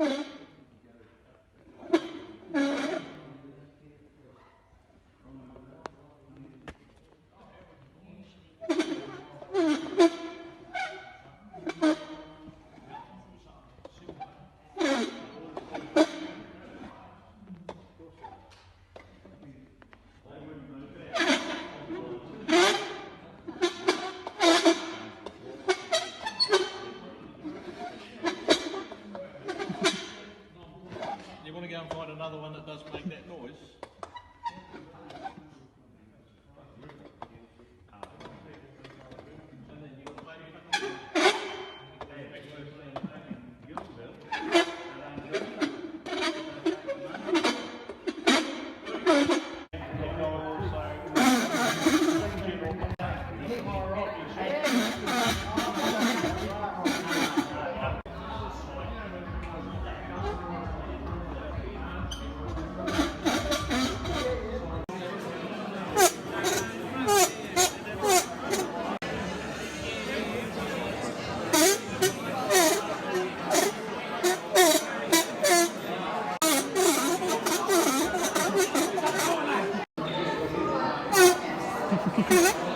You want to go and find another one that doesn't make that noise? Thank you.